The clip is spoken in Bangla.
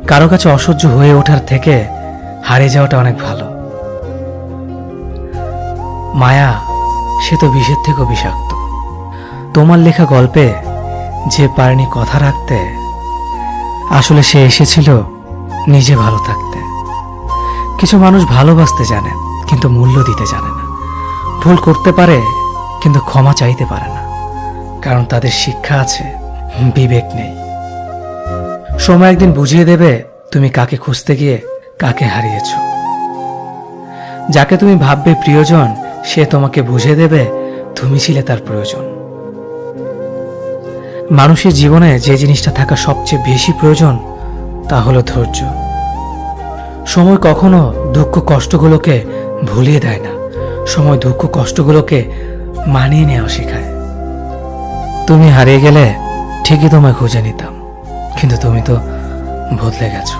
কারো কাছে অসহ্য হয়ে ওঠার থেকে হারিয়ে যাওয়াটা অনেক ভালো। মায়া সে তো বিষের থেকেও বিষাক্ত। তোমার লেখা গল্পে যে পারেনি কথা রাখতে, আসলে সে এসেছিল নিজে ভালো থাকতে। কিছু মানুষ ভালোবাসতে জানে কিন্তু মূল্য দিতে জানে না। ভুল করতে পারে কিন্তু ক্ষমা চাইতে পারে না, কারণ তাদের শিক্ষা আছে, বিবেক নেই। সময় একদিন বুঝিয়ে দেবে তুমি কাকে খুঁজতে গিয়ে কাকে হারিয়েছ। যাকে তুমি ভাববে প্রিয়জন, সে তোমাকে বুঝিয়ে দেবে তুমি ছিলে তার প্রয়োজন। মানুষের জীবনে যে জিনিসটা থাকা সবচেয়ে বেশি প্রয়োজন তা হলো ধৈর্য। সময় কখনো দুঃখ কষ্টগুলোকে ভুলিয়ে দেয় না, সময় দুঃখ কষ্টগুলোকে মানিয়ে নেওয়া শেখায়। তুমি হারিয়ে গেলে ঠিকই তোমায় খুঁজে নিতাম, কিন্তু তুমি তো বদলে গেছো।